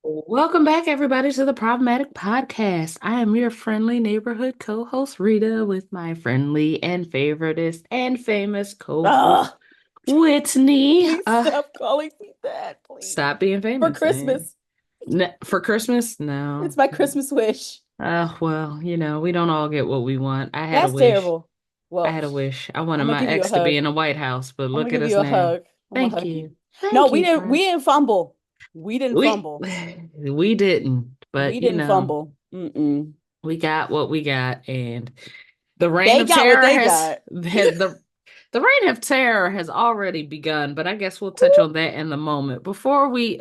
Welcome back, everybody, to the Problematic Podcast. I am your friendly neighborhood co-host, Rita, with my friendly and favoritist and famous co-host, Ugh, Whitney. please stop calling me that, please. Stop being For famous. Christmas. For Christmas? No. It's my Christmas wish. Well, we don't all get what we want. I had a That's wish. terrible. I Well, had a wish. I wanted I'm gonna my give you a ex to be hug. in the White House, but I'm gonna look at give us you a now. hug. I'm gonna Thank hug you. you. No, Thank we you, didn't. friend. We didn't fumble. We didn't We fumble. we didn't, but We didn't fumble. Mm-mm. we got what we got, and the reign They of got what terror they has got. the reign of terror has already begun, but I guess we'll touch on that in the moment.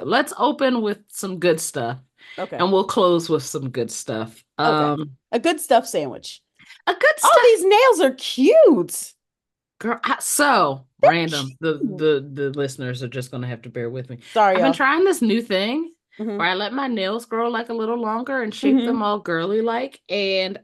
Let's open with some good stuff, Okay. and we'll close with some good stuff. Okay. A good stuffed sandwich. A good Oh, stuff, these nails are cute. girl. So They're random. The cute. the the listeners are just gonna have to bear with me. Sorry, I've been y'all. trying this new thing Mm-hmm. where I let my nails grow like a little longer and shape them Mm-hmm. all girly like, and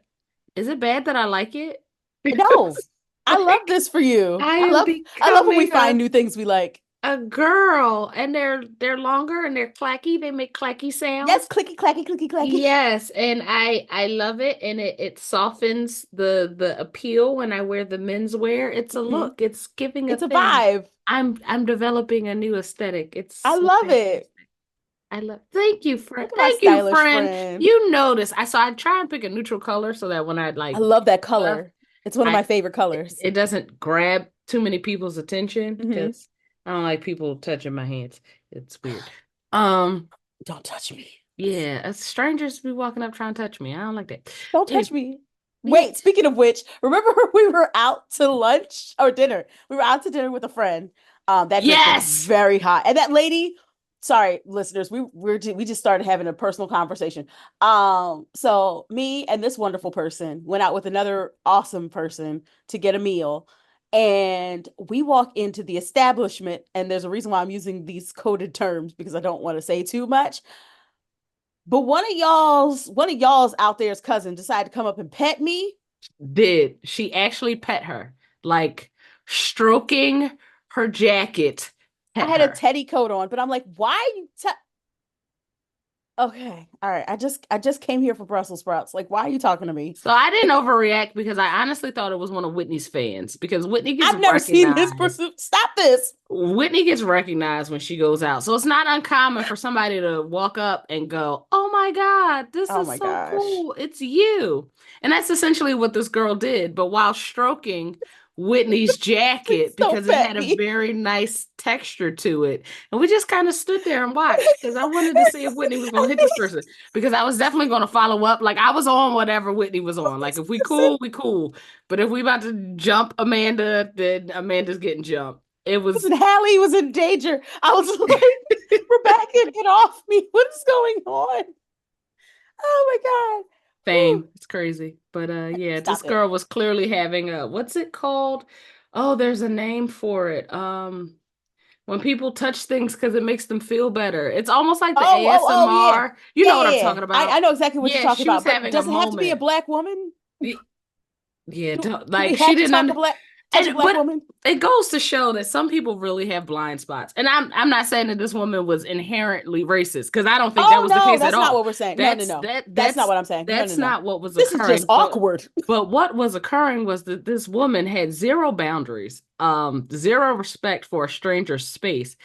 is it bad that I like it? No, Because I love like this for you. I I am love. I love when we becoming find new things we like. a girl, and they're longer and they're clacky. They make clacky Yes, sounds. clicky clacky clicky clacky. Yes, and I love it, and it softens the appeal when I wear the menswear. It's a Hmm. look. It's giving a It's a thing. vibe. I'm developing a new aesthetic. It's I so love it. fantastic. I love. Thank you, friend. Look at my Thank you, stylish friend. friend. You notice. I try and pick a neutral color so that when I I like love that stuff, color. It's one of my I favorite colors. it doesn't grab too many people's attention Hmm. because I don't like people touching my hands. It's weird. Um, Don't touch me. yeah, strangers be walking up trying to touch me. I don't like that. Don't touch Anyway, me. yeah. Wait, speaking of which, remember we were out to lunch or dinner? We were out to dinner with a friend. That drink was Yes. very hot. And that lady, sorry, listeners, we just started having a personal conversation. So me and this wonderful person went out with another awesome person to get a meal. And we walk into the establishment, and there's a reason why I'm using these coded terms because I don't want to say too much. But one of y'all's out there's cousin decided to come up and pet me. Did she actually pet her? Like stroking her jacket, I pet had a her. teddy coat on, but I'm like, why are you okay, all right. I just came here for Brussels sprouts. Like, why are you talking to me? So I didn't overreact because I honestly thought it was one of Whitney's fans because Whitney gets I've never seen this recognized. person. Stop this. Whitney gets recognized when she goes out. So it's not uncommon for somebody to walk up and go, "Oh my God, this Oh is my so gosh. cool. It's you." And that's essentially what this girl did. But while stroking Whitney's Please jacket don't because it pet had a me. very nice texture to it. And we just kind of stood there and watched because I wanted to see if Whitney was going to hit this person because I was definitely going to follow up. Like I was on whatever Whitney was on. Like if we Listen, cool, we cool. But if we about to jump Amanda, then Amanda's getting jumped. It was listen, Hallie was in danger. I was like, Rebecca, get off me. What is going on? Oh my God. Whew. fame. It's crazy. But yeah, this Stop it. girl was clearly having a what's it called? Oh, there's a name for it. When people touch things because it makes them feel better. It's almost like the Oh, yeah. ASMR. You Yeah, know what yeah, I'm yeah. talking I about. know exactly what you're Yeah, talking she was about, but having a does it have to be a moment. black woman? Y- Yeah, Do we like she have to didn't touch a black but woman? it goes to show that some people really have blind spots. And I'm not saying that this woman was inherently racist because I don't think that Oh was the no, case at that's not all. what we're saying. No, no, That's no. that That's not that's what I'm saying. No, no, that's no. not what was This is just occurring. awkward. But what was occurring was that this woman had zero boundaries, zero respect for a stranger's space,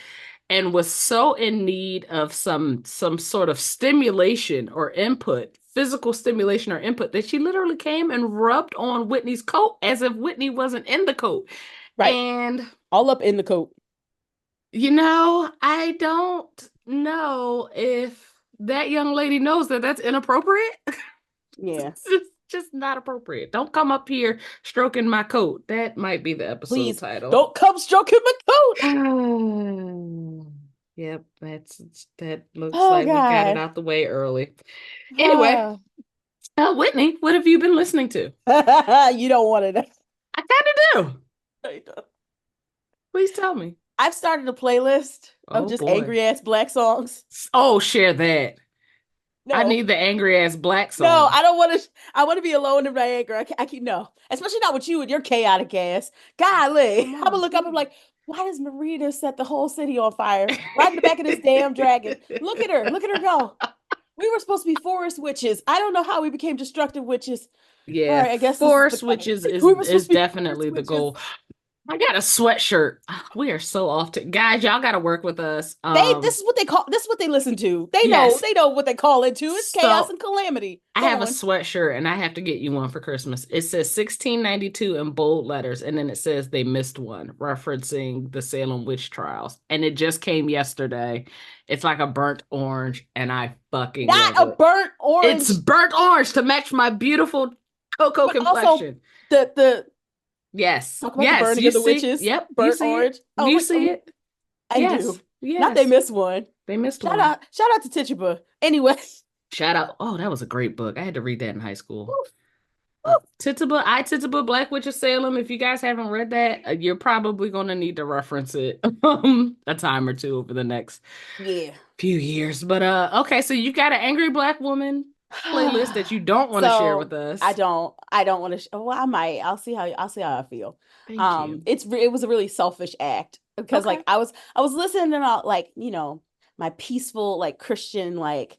and was so in need of some sort of stimulation or input, physical stimulation or input, that she literally came and rubbed on Whitney's coat as if Whitney wasn't in the coat. Right. And All up in the coat. I don't know if that young lady knows that that's inappropriate. Yeah. It's just not appropriate. Don't come up here stroking my coat. That might be the episode Please title. don't come stroking my coat. Yep, that looks Oh like we got it God. out the way early. Anyway, Ah. Whitney, what have you been listening to? You don't want it. I kind of do. No, you don't. Please tell me. I've started a playlist of Oh just boy. angry ass black songs. Oh, share that. I No, need the angry ass black no, songs. I don't want to. I want to be alone in my anger. I keep no, especially not with you and your chaotic ass. Golly, Come I'm gonna on. look up and be like, why does Marita set the whole city on fire? Right in the back of this damn dragon. Look at her. Look at her go. We were supposed to be forest witches. I don't know how we became destructive witches. All Yeah, right, I guess this is the force, which goal. is We is were is supposed to be forest definitely the witches. goal. I got a sweatshirt. Ah, we are so off to guys, y'all gotta work with us. This is what they call. This is what they listen to. They know. Yes. They know what they call it too. It's chaos So and calamity. I Go have a on. sweatshirt and I have to get you one for Christmas. It says 1692 in bold letters, and then it says they missed one, referencing the Salem witch trials. And it just came yesterday. It's like a burnt orange, and I fucking Not love a it. burnt It's orange, burnt orange to match my beautiful cocoa but also complexion. the Yes. talk about the Yes. burning You of the see? witches. Yep. You Burnt see it. orange. Oh You my, see it. I do. Yes. Not they Yes. miss one. They missed one. Shout out to Tituba. Anyway, Shout out. Oh, that was a great book. I had to read that in high school. woof, woof. Tituba, Black Witch of Salem. If you guys haven't read that, you're probably going to need to reference it a time or two over the next Yeah. few years. But okay, so you got an angry black woman playlist that you don't want to share with So us. I don't want to. Well, I might. I'll see how I feel. Thank you. It was a really selfish act because Okay. like I was listening to all, like my peaceful like Christian like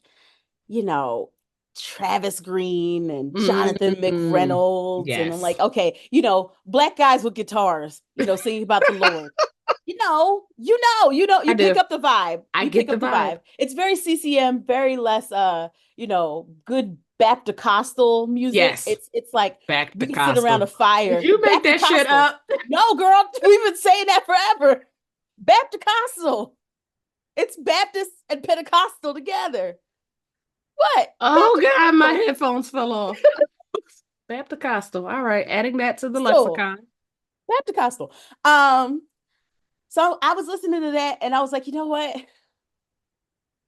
you know Travis Green and Jonathan Mm, McReynolds and I'm yes, like okay black guys with guitars singing about the Lord. You I pick do. up the vibe. I You get pick the up the vibe. vibe. It's very CCM, very less good Baptist music. Yes, It's like back we to can sit around a Coastal. Did fire. you make that shit Baptist. up? No, girl, we've been saying that forever. Baptist. It's Baptist and Pentecostal together. What? Oh God, my Baptist. headphones fell off. Baptist. All right, adding that to the So lexicon. Baptist. Um, so I was listening to that and I was like, you know what?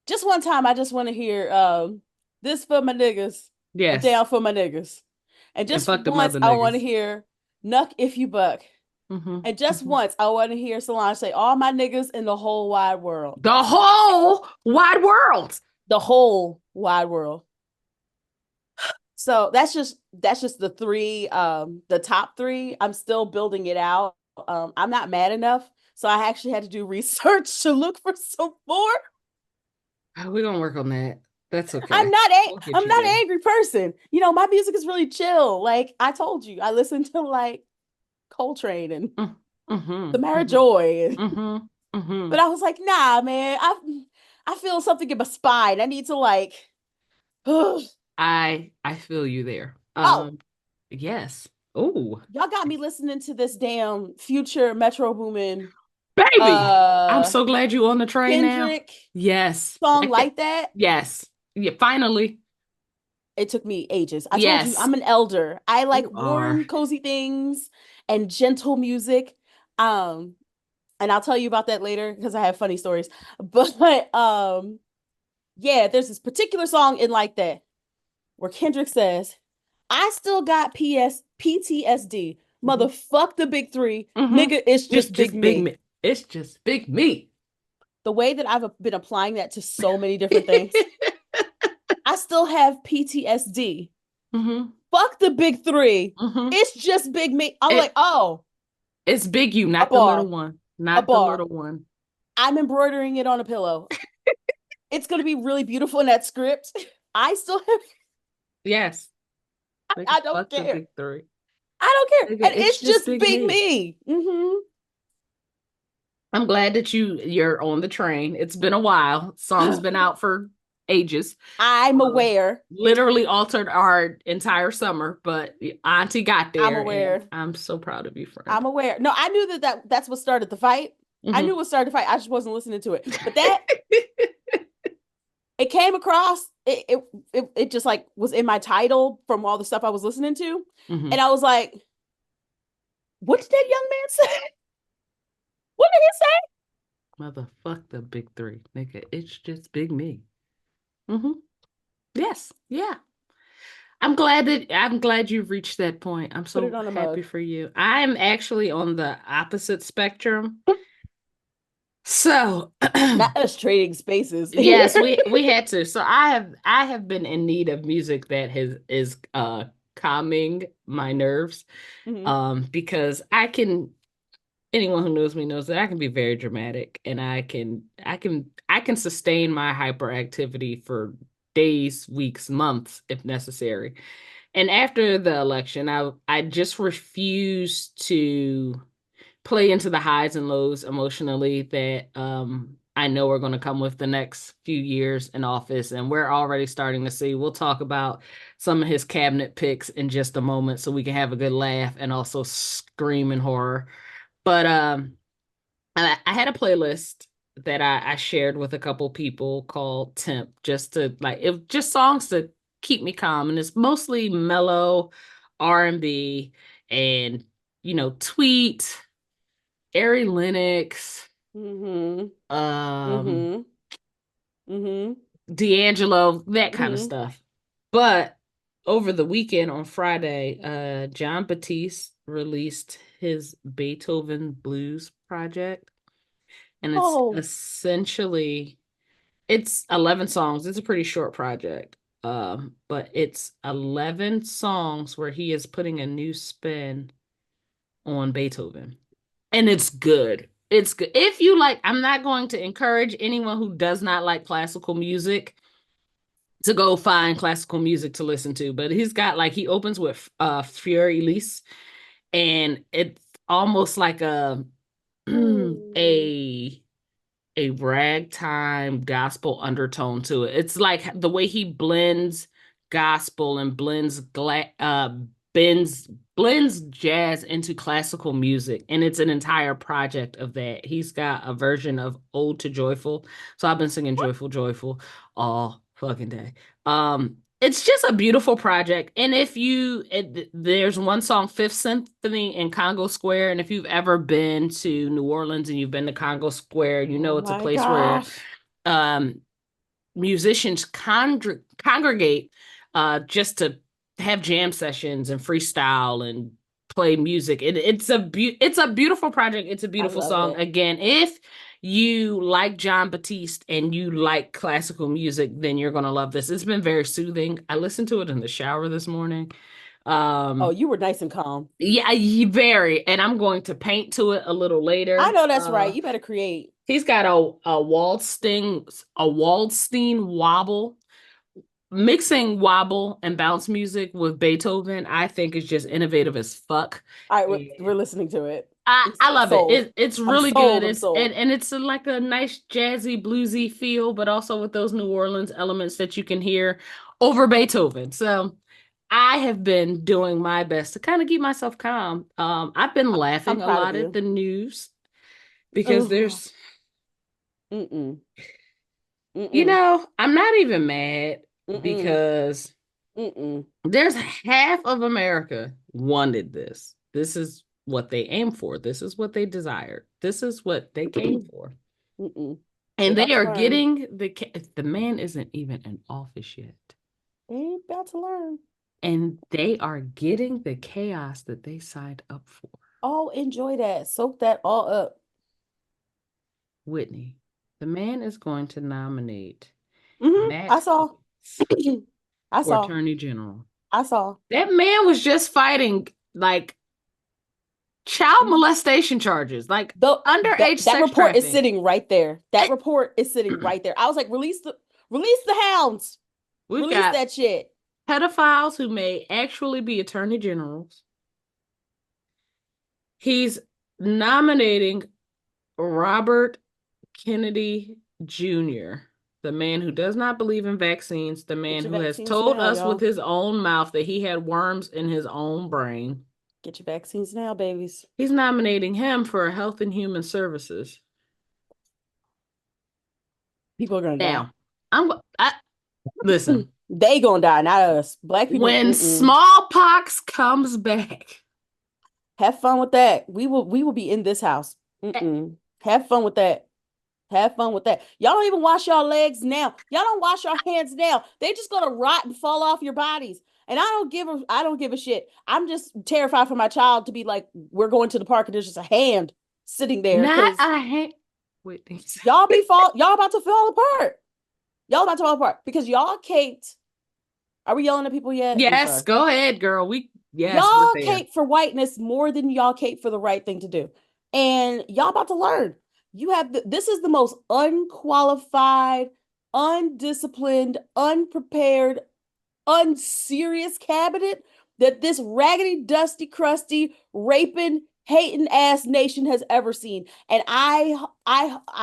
Just one time, I just want to hear this for my niggas and Yes, down for my niggas. And and just fuck the once, mother I want to niggas. hear Nuck if you buck. Hmm. And just Hmm. once, I want to hear Solange say, all my niggas in the whole wide world. The whole wide world. The whole wide world. So that's just the three, the top three. I'm still building it out. I'm not mad enough. So I actually had to do research to look for some more. We're gonna work on that. That's okay. We'll get I'm you not an there. angry person. My music is really chill. Like I told you, I listen to like Coltrane and Mm-hmm. Samara Mm-hmm. Joy. Mm-hmm. Mm-hmm. But I was like, nah, man. I feel something in my spine. I need to like oh, I feel you there. Yes. Oh, y'all got me listening to this damn future Metro Boomin baby. I'm uh so glad you on the train now. Kendrick Yes. song Like that. like that. Yes. Yeah, finally. It took me ages. I told you Yes. I'm an elder. I like You are. warm, cozy things and gentle music. Um, and I'll tell you about that later because I have funny stories. But yeah, there's this particular song in like that where Kendrick says, I still got PTSD. Mm-hmm. Motherfuck the big three. Mm-hmm. Nigga, it's It's just big just big me. me. It's just big me. The way that I've been applying that to so many different things, I still have PTSD. Mm-hmm. Fuck the big three. Mm-hmm. It's just big me. I'm like, It oh, it's big you, a not the little bar, one. a Not the bar. little one. I'm embroidering it on a pillow. It's going to be really beautiful in that script. I still have, Yes. Nigga, I don't fuck the care. big three. I don't care. Nigga, And it's it's just just big big me. me. I'm glad that you're on the train. It's been a while. Song's been out for ages. I'm aware. Literally altered our entire summer, but Auntie got I'm there, and aware. I'm so proud of you, friend. I'm aware. No, I knew that's what started the fight. I knew Hmm. what started the fight. I just wasn't listening to it. But that it came across. It just like was in my title from all the stuff I was listening to, Hmm. and I was like, "What did that young man say? What did he say?" Motherfuck the big three, nigga. It's just big me. Hmm. Yes, yeah. I'm glad you've reached that point. I'm Put it so on a happy mug. for you. I'm actually on the opposite spectrum. So Not us trading spaces yes, here. we had to. So I have been in need of music that has is calming my nerves. Hmm. Because anyone who knows me knows that I can be very dramatic and I can sustain my hyperactivity for days, weeks, months if necessary. And after the election, I just refuse to play into the highs and lows emotionally that I know are going to come with the next few years in office. And we're already starting to see. We'll talk about some of his cabinet picks in just a moment so we can have a good laugh and also scream in horror. But I had a playlist that I shared with a couple people called Temp, just to like it just songs to keep me calm. And it's mostly mellow R&B and Tweet, Ari Lennox, Hmm. um, Hmm. Hmm. D'Angelo, that kind of Hmm. stuff. But over the weekend on Friday, Jon Batiste released his Beethoven Blues project. And it's Oh, essentially it's 11 songs. It's a pretty short project. But it's 11 songs where he is putting a new spin on Beethoven. And it's good. It's good. If you like, I'm not going to encourage anyone who does not like classical music to go find classical music to listen to, but he's got like he opens with Fiore Elise, and it's almost like a oh, a a ragtime gospel undertone to it. It's like the way he blends gospel and bends blends jazz into classical music, and it's an entire project of that. He's got a version of Ode to Joyful. So I've been singing Joyful Joyful all fucking day. It's just a beautiful project. And there's one song, Fifth Symphony in Congo Square. And if you've ever been to New Orleans and you've been to Congo Square, you oh know it's a my place where gosh. um, musicians congregate just to have jam sessions and freestyle and play music. It's a beautiful project. It's a I beautiful love song. it. Again, if you like Jon Batiste and you like classical music, then you're gonna love this. It's been very soothing. I listened to it in the shower this morning. Oh, Um, you were nice and calm. yeah, very, and I'm going to paint to it a little I later. know that's right. You better create. He's got a Waldstein wobble. Mixing wobble and bounce music with Beethoven, I think is just innovative as fuck. All right, we're And listening to it. I love it. Sold. It's I'm really good. sold. I'm It's and, sold. and it's like a nice jazzy bluesy feel, but also with those New Orleans elements that you can hear over Beethoven. So I have been doing my best to kind of keep myself calm. I've been I'm laughing a proud of lot at you. the news because Ugh. there's Mm-mm. I'm not even mad Mm-mm. because Mm-mm. there's half of America wanted this. This is what they aimed for. This is what they desired. This is what they came for. Mm-mm. They And about they to are learn. getting the man isn't even in office yet. They about to learn. And they are getting the chaos that they signed up for. Oh, enjoy that. Soak that all up. Whitney, the man is going to nominate I Matt saw. Gaetz I for saw. Attorney General. I saw. That man was just fighting like child Mhm. molestation charges, like The underage that sex report is trafficking. sitting right there. That report is sitting right there. I was like, release the hounds. We've Release got that shit. pedophiles who may actually be attorney generals. He's nominating Robert Kennedy Jr., the man who does not believe in vaccines, the Get man your who has vaccines told now, us with y'all. his own mouth that he had worms in his own brain. Get your vaccines now, babies. He's nominating him for Health and Human Services. People are gonna die. Now, I listen. They gonna die, not us. Black people, When mm-mm. smallpox comes back, Have fun with that. We will be in this house. Mm-mm. Have fun with that. Have fun with that. Y'all don't even wash your legs now. Y'all don't wash your hands now. They just gonna rot and fall off your bodies. And I don't give a shit. I'm just terrified for my child to be like, we're going to the park and there's just a hand sitting there not because a hand. Whitney. Y'all about to fall apart. Y'all about to fall apart because y'all caped. Are we yelling at people yet? I'm Yes, sorry. go ahead, girl. Yes, we're Y'all there. cape for whiteness more than y'all cape for the right thing to do. And y'all about to learn. This is the most unqualified, undisciplined, unprepared, unserious cabinet that this raggedy, dusty, crusty, raping, hating ass nation has ever seen. And I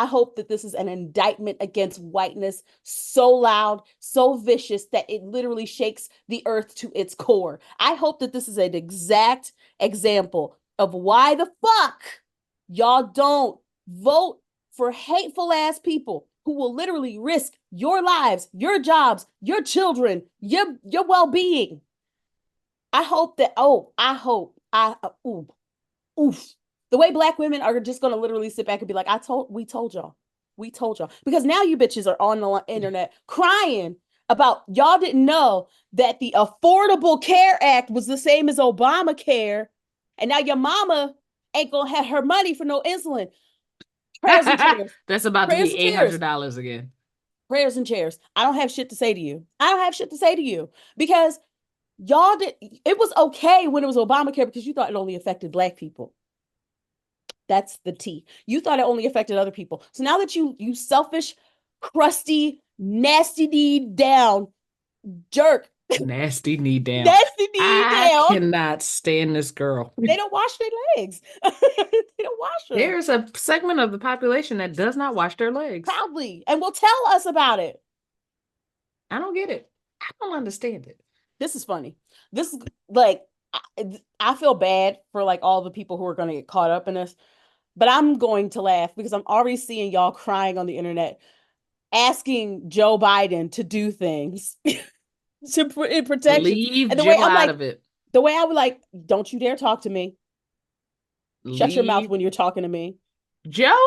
hope that this is an indictment against whiteness so loud, so vicious that it literally shakes the earth to its core. I hope that this is an exact example of why the fuck y'all don't vote for hateful ass people who will literally risk your lives, your jobs, your children, your well-being. I hope that oof, oof. The way black women are just gonna literally sit back and be like, we told y'all. We told y'all. Because now you bitches are on the internet crying about y'all didn't know that the Affordable Care Act was the same as Obamacare. And now your mama ain't gonna have her money for no insulin. Prayers and chairs. That's about to Prayers be and chairs. $800 again. Prayers and chairs. I don't have shit to say to you. I don't have shit to say to you because y'all did. It was okay when it was Obamacare because you thought it only affected black people. That's the T. You thought it only affected other people. So now that you selfish, crusty, nasty need down jerk, Nasty knee down. nasty need I down, cannot stand this girl. they don't wash their legs. They don't wash them There's a segment of the population that does not wash their legs. proudly and will tell us about it. I don't get it. I don't understand it. This is funny. This is like I feel bad for like all the people who are going to get caught up in this, but I'm going to laugh because I'm already seeing y'all crying on the internet, asking Joe Biden to do things in protection. Leave And the way Joe I'm out like, of it. the way I would like, don't you dare talk to me. Shut your mouth Leave when you're talking to me. Joe,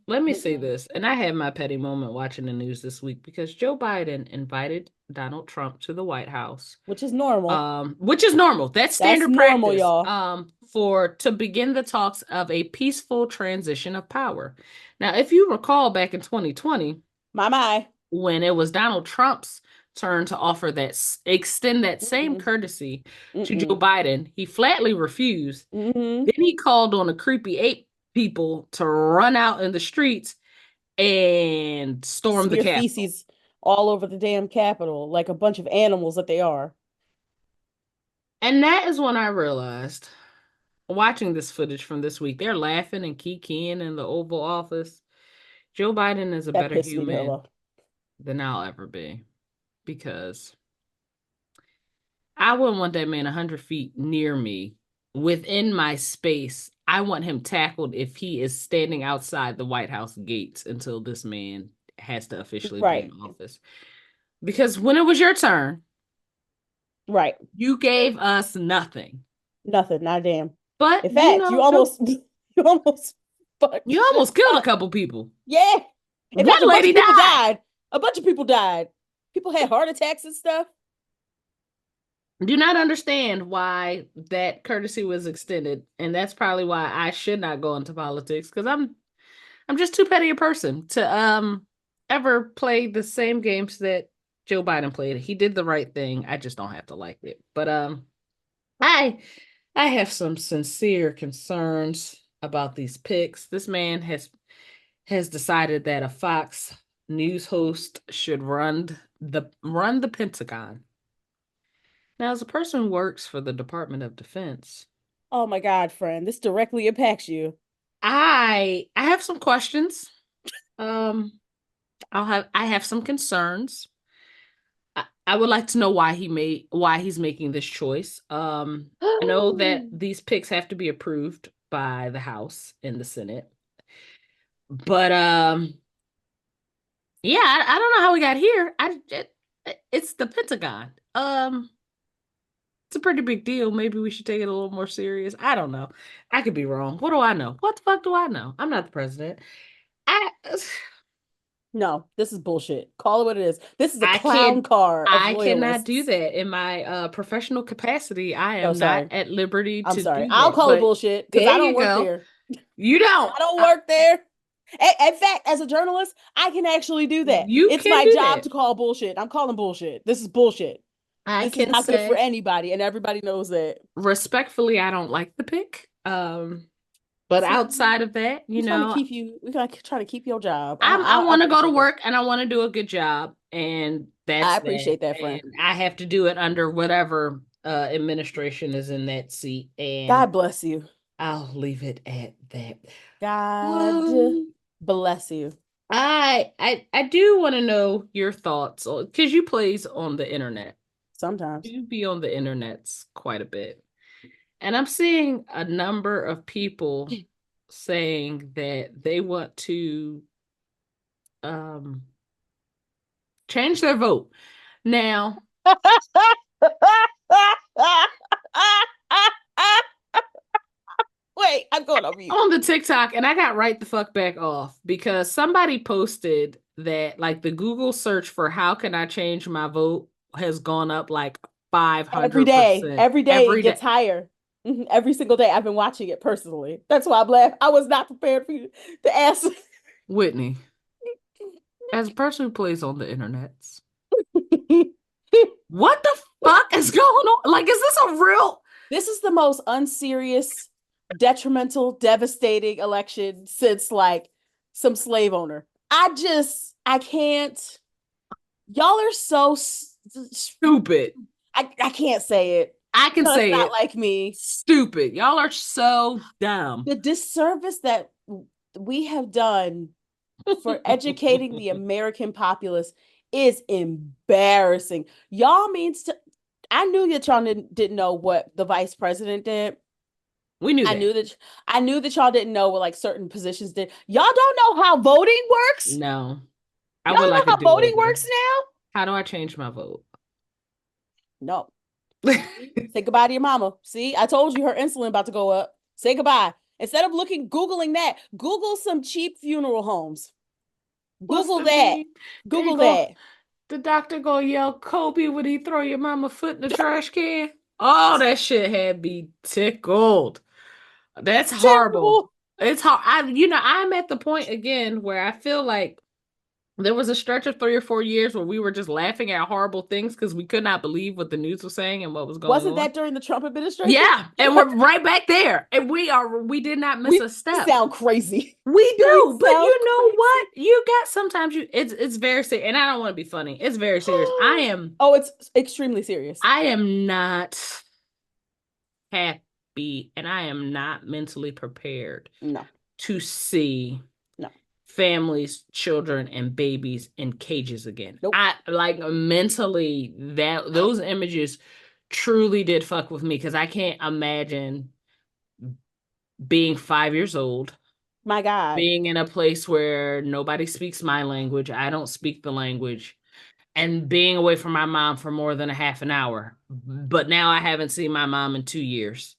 let me say Mm-mm. this, and I had my petty moment watching the news this week because Joe Biden invited Donald Trump to the White House, Which is normal. which is normal. That's That's standard normal, practice, y'all. for to begin the talks of a peaceful transition of power. Now, if you recall back in 2020, My. when it was Donald Trump's turn to offer extend that same Mm-mm. courtesy to Joe Mm-mm. Biden, he flatly refused. Mm-hmm. Then he called on the creepy ape people to run out in the streets and storm the Smear Capitol. feces all over the damn Capitol like a bunch of animals that they are. And that is when I realized, watching this footage from this week, they're laughing and kikiing in the Oval Office. Joe Biden is a That better pissed me the hell human off. than I'll ever be because I wouldn't want that man 100 feet near me within my space. I want him tackled if he is standing outside the White House gates until this man has to officially be in Right. office. Because when it was your turn, Right. you gave us nothing. Nothing. Not a damn. But, In fact, you Joe, almost you almost fucked you shit almost killed a up. couple people. Yeah. In fact, One a bunch lady of people died. died. A bunch of people died. People had heart attacks and stuff. Do not understand why that courtesy was extended, and that's probably why I should not go into politics because I'm just too petty a person to ever play the same games that Joe Biden played. He did the right thing. I just don't have to like it. But I I have some sincere concerns about these picks. This man has decided that a Fox News host should run the Pentagon. Now, as a person who works for the Department of Defense, Oh my God, friend. This directly impacts you. I have some questions. Um, I have some concerns. I would like to know why he's making this choice. I know that these picks have to be approved by the House and the Senate, but yeah, I don't know how we got here. It's the Pentagon. It's a pretty big deal. Maybe we should take it a little more serious. I don't know. I could be wrong. What do I know? What the fuck do I know? I'm not the president. I No, this is bullshit. Call it what it is. This is a I clown can't car of I cannot do loyalists. that in my professional capacity. I Oh, am not sorry. at liberty I'm to sorry. do I'll that. call it But bullshit because there I don't you work go. there. You don't. I don't work there. In fact, as a journalist, I can actually do that. You It's can my do job that. to call bullshit. I'm calling bullshit. This is bullshit. I This is can not good for say anybody, and everybody knows that. respectfully, I don't like the pick. But See, outside of that, we're trying to keep you. We're gonna try to keep your job. I I want to go to appreciate that. work and I want to do a good job, and I that's that. appreciate that, friend. And I have to do it under whatever administration is in that seat, and God bless you. I'll leave it at that. God Um, bless you. I do want to know your thoughts on because you plays on the internet. Sometimes. You be on the internets quite a bit. And I'm seeing a number of people saying that they want to um change their vote. Now, Wait, I'm going on mute. on the TikTok, and I got right the fuck back off because somebody posted that like the Google search for how can I change my vote has gone up like Every 500% day it every gets day. higher. Every single day I've been watching it personally. That's why I'm laughing. I was not prepared for you to ask. Whitney, as a person who plays on the internets, what the fuck is going on? Like, is this a real? This is the most unserious, detrimental, devastating election since like some slave owner. I can't. Y'all are so Stupid. I can't say it. I can No, it's say not it. like me. Stupid. Y'all are so dumb. The disservice that we have done for educating the American populace is embarrassing. Y'all means to. I knew that y'all didn't know what the vice president did. We knew I that. knew that I knew that y'all didn't know what like certain positions did. Y'all don't know how voting works? No. I Y'all would don't like know a how voting do-over. works now? How do I change my vote? No. Say goodbye to your mama. See, I told you her insulin about to go up. Say goodbye. Instead of Googling that, Google some cheap funeral homes. What's Google the that. meme? They Google go, that. the doctor go yell Kobe when he throw your mama foot in the trash can. Oh, that shit had me tickled. That's It's horrible. terrible. It's hard. I'm at the point again where I feel like there was a stretch of 3 or 4 years where we were just laughing at horrible things because we could not believe what the news was saying and what was going Wasn't on. that during the Trump administration? Yeah, and we're right back there. And we did not miss We a step. sound crazy. We We do, but sound you know what? crazy. You got sometimes it's very serious, and I don't want to be funny. It's very serious. Oh, it's extremely serious. I am not happy and I am not mentally prepared No, to see no, families, children, and babies in cages again. nope. I like mentally that those images truly did fuck with me because I can't imagine being 5 years old, My God. being in a place where nobody speaks my language, I don't speak the language, and being away from my mom for more than a half an hour. But now I haven't seen my mom in 2 years.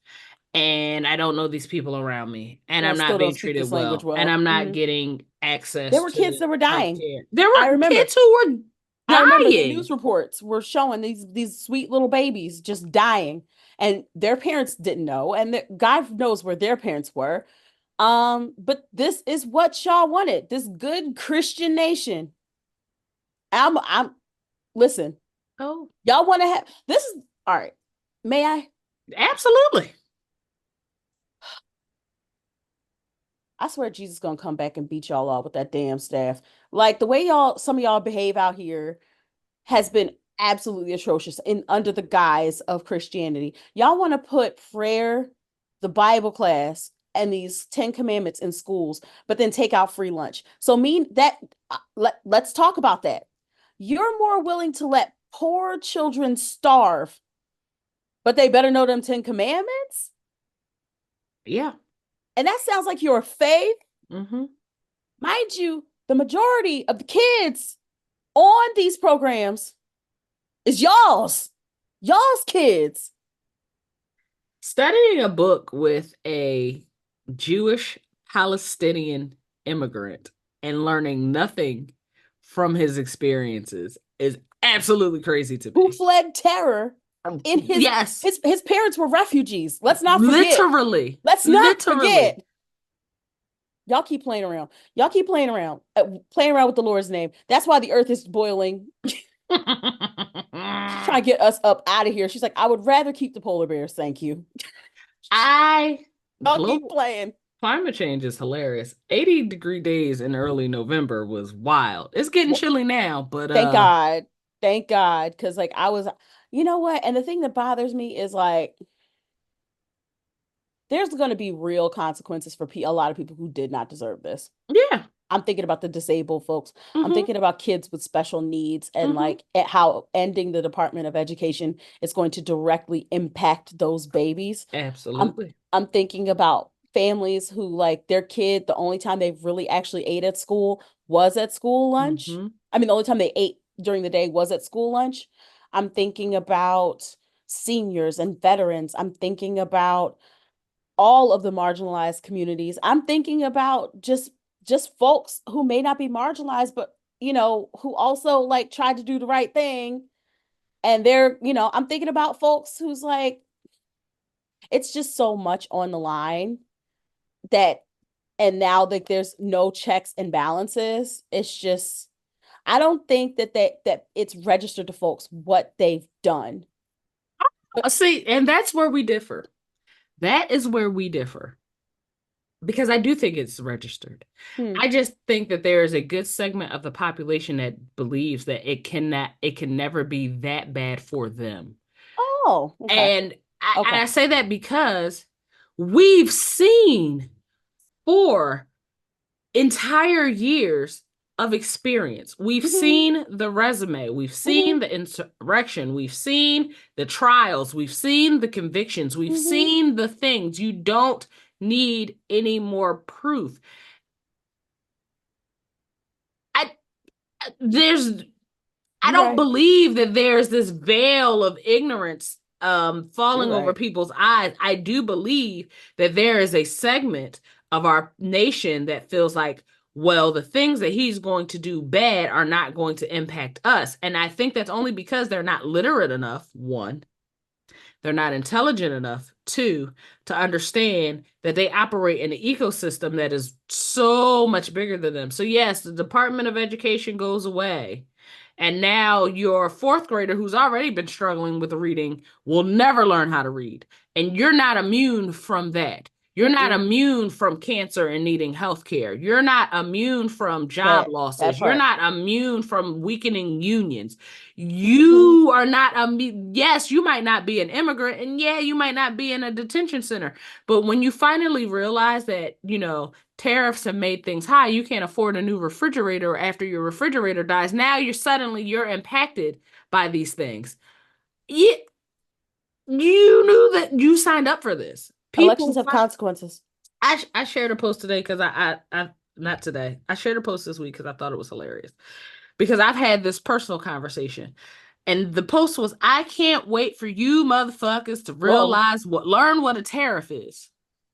And I don't know these people around me, and And I I'm not still don't being speak treated this language well, and well. I'm not getting There access were kids to that were health dying. care. There I were remember. kids who were I remember the news dying. reports were showing these sweet little babies just dying, and their parents didn't know, and God knows where their parents were. But this is what y'all wanted. This good Christian nation. I'm listen. Oh, Y'all want to have this is all right. May I? absolutely. I swear Jesus is gonna come back and beat y'all all with that damn staff. Like the way some of y'all behave out here has been absolutely atrocious in under the guise of Christianity. Y'all want to put prayer, the Bible class, and these 10 commandments in schools, but then take out free lunch. So mean that let's talk about that. You're more willing to let poor children starve, but they better know them 10 commandments? Yeah. And that sounds like your faith. Mm-hmm. Mind you, the majority of the kids on these programs is y'all's kids. Studying a book with a Jewish Palestinian immigrant and learning nothing from his experiences is absolutely crazy to Who me. fled terror in Yes, his parents were refugees. Let's not forget. literally, Let's not literally. forget. Y'all keep playing around. Y'all keep playing around with the Lord's name. That's why the earth is boiling. She's trying to get us up out of here. She's like, I would rather keep the polar bears. Thank you. I Y'all keep global playing. climate change is hilarious. 80-degree days in early November was wild. It's getting Well, chilly now, but thank God. Thank God. Because like I was, you know what? And the thing that bothers me is like there's going to be real consequences for a lot of people who did not deserve this. yeah. I'm thinking about the disabled folks. I'm Hmm. thinking about kids with special needs and Hmm. like at how ending the Department of Education is going to directly impact those babies. I'm Absolutely. I'm thinking about families who like their kid, the only time they've really actually ate at school was at school lunch. Hmm. I mean, the only time they ate during the day was at school lunch. I'm thinking about seniors and veterans. I'm thinking about all of the marginalized communities. I'm thinking about just folks who may not be marginalized, but who also like tried to do the right thing. And I'm thinking about folks who's like, it's just so much on the line that, and now that there's no checks and balances, it's just, I don't think that it's registered to folks what they've done. But See, and that's where we differ. That is where we differ because I do think it's registered. hmm. I just think that there is a good segment of the population that believes that it can never be that bad for them. Oh, okay. And Okay. I say that because we've seen for entire years of experience. We've Hmm. seen the resume, we've Hmm. seen the insurrection, we've seen the trials, we've seen the convictions, we've Hmm. seen the things. You don't need any more proof. I there's I You're don't right. believe that there's this veil of ignorance You're falling over right. people's eyes. I do believe that there is a segment of our nation that feels like, well, the things that he's going to do bad are not going to impact us. And I think that's only because they're not literate enough, one, they're not intelligent enough, two, to understand that they operate in an ecosystem that is so much bigger than them. So, yes, the Department of Education goes away. And now your fourth grader who's already been struggling with reading will never learn how to read. And you're not immune from that. You're not Mm-mm. immune from cancer and needing health care. You're not immune from job That losses. You're part. not immune from weakening unions. Hmm. You are not yes, you might not be an immigrant and yeah, you might not be in a detention center. But when you finally realize that, tariffs have made things high, you can't afford a new refrigerator after your refrigerator dies. Now you're impacted by these things. You, you knew that you signed up for this. Elections People have consequences. I shared a post today because I not today. I shared a post this week because I thought it was hilarious. Because I've had this personal conversation. And the post was, I can't wait for you motherfuckers to Uh-oh. learn what a tariff is.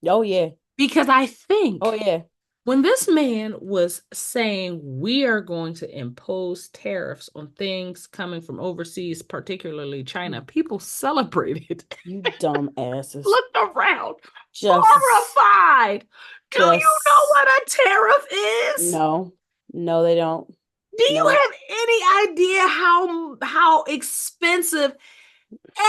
Oh yeah. Because I Oh think yeah. when this man was saying we are going to impose tariffs on things coming from overseas, particularly China, You, people celebrated, you dumb asses. looked around, Just horrified. Do you know just what a tariff is? no. No, they don't. Do you No. have any idea how expensive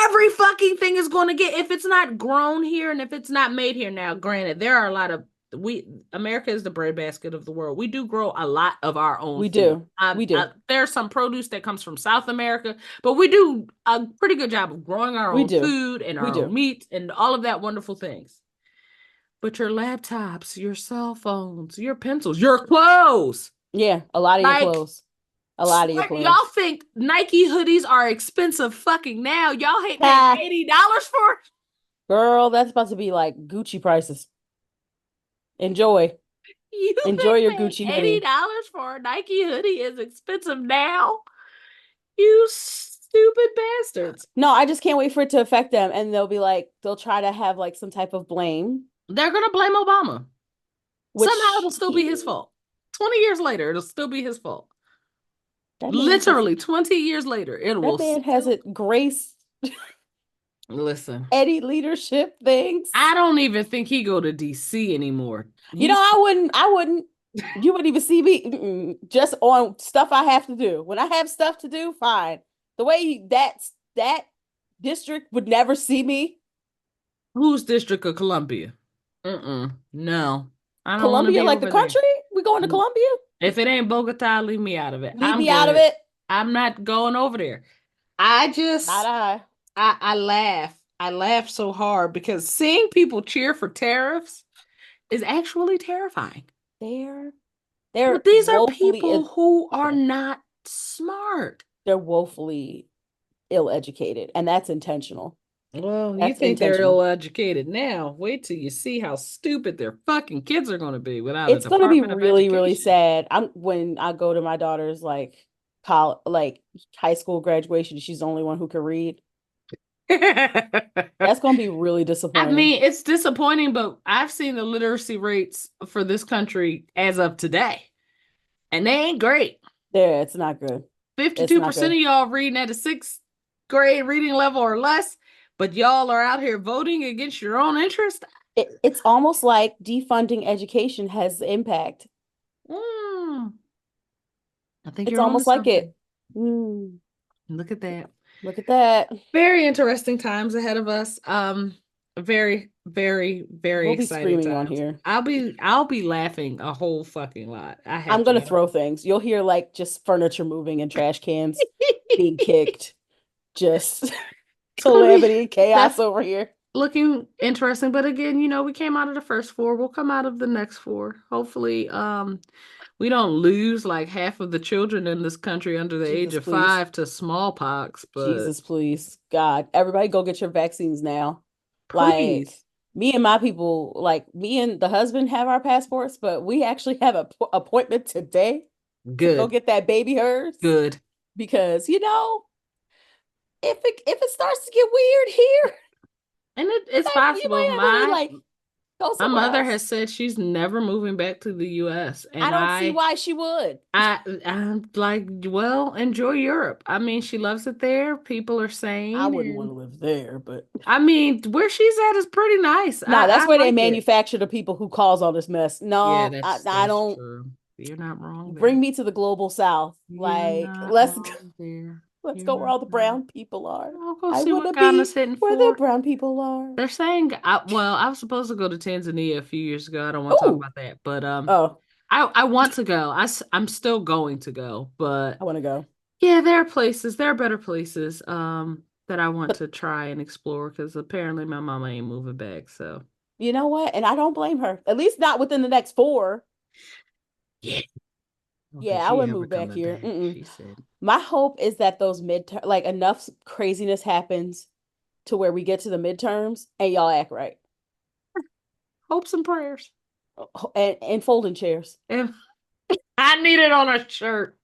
every fucking thing is going to get if it's not grown here and if it's not made here? Now, granted, there are a lot of we America is the breadbasket of the world. We do grow a lot of our own We food. do. We do. There's some produce that comes from South America, but we do a pretty good job of growing our We own do. food and We our own do. meat and all of that wonderful things. But your laptops, your cell phones, your pencils, your clothes, Yeah, a lot of your like clothes. A lot of your y'all clothes. think Nike hoodies are expensive fucking now. Y'all hate paying Ha! $80 for it? Girl, that's about to be like Gucci prices. Enjoy. You Enjoy think your paying Gucci hoodie. $80 for a Nike hoodie is expensive now? You stupid bastards. No, I just can't wait for it to affect them. And they'll be like, they'll try to have like some type of blame, They're gonna blame Obama. Somehow which it'll still be his fault. 20 years later, it'll still be his fault. that man has Literally 20 years later, it that will man has still. it graced. Listen, any leadership things. I don't even think he go to DC anymore. You know, I wouldn't. You wouldn't even see me just on stuff I have to do. When I have stuff to do, fine. The way that district would never see me. Who's District of Columbia? No, I don't want to Columbia, be like the over there. country, we going to Columbia. If it ain't Bogota, leave me out of it. Leave I'm me out of good. it. I'm not going over there. I Not just I. I laugh. I laugh so hard because seeing people cheer for tariffs is actually terrifying. They're But they're these are woefully people who are not smart. they're woefully ill-educated, and that's intentional. Well, you That's think they're intentional. ill-educated now. Wait till you see how stupid their fucking kids are going to be without a It's gonna be Department of really, really Education. sad. I'm when I go to my daughter's like college, like high school graduation. She's the only one who can read. I That's gonna be really disappointing. mean, it's disappointing, but I've seen the literacy rates for this country as of today, and they ain't great. There, it's not good. It's not 52% good. of y'all reading at a sixth grade reading level or less, but y'all are out here voting against your own interest. It's almost like defunding education has impact. Mm, I think It's you're onto almost like it. something. Mm, Look at that. look at that. Very interesting times ahead of us. Very, very, very We'll be exciting screaming on times. here. I'll be laughing a whole fucking lot. I have I'm to gonna admit. throw things. You'll hear like just furniture moving and trash cans being kicked. Just It's gonna be calamity and chaos that's over here. looking interesting. But again, we came out of the first four. We'll come out of the next four. Hopefully, we don't lose like half of the children in this country under the age Jesus, of please. 5 to smallpox, but Jesus, please. God, everybody go get your vaccines now. Like please. me and my people, like me and the husband have our passports, but we actually have a appointment today to go Good. get that baby hers Good. because if it starts to get weird here, And it's you possible. might have to be My like go my somewhere mother else. has said she's never moving back to the US. I And don't see why she would. I'm like, well, enjoy Europe. I mean, she loves it there. People are I saying, wouldn't want and to live there, but I mean, where she's at is pretty nice. nah, I that's where they like it. manufacture the people who cause all this mess. Yeah, No, I, that's I that's don't true. You're not wrong bring there. me to the global south. You're Like, not let's wrong there. let's You're go where not all the wrong. brown people are. I'll go I see want what to be Ghana's hitting where the for. brown people are. They're saying, well, I was supposed to go to Tanzania a few years ago. I don't want to talk Oh, about that, but oh, I want to go. I'm still going to go, but I want to go. yeah, there are better places that I want But to try and explore because apparently my mama ain't moving back. So you know what? And I don't blame her. At least not within the next 4. yeah, I don't Yeah, think I she would ever move back coming here. back. Mm-mm. She said, My hope is that those midterm, like enough craziness happens to where we get to the midterms and y'all act right. hopes and prayers, And folding chairs. and I need it on a shirt.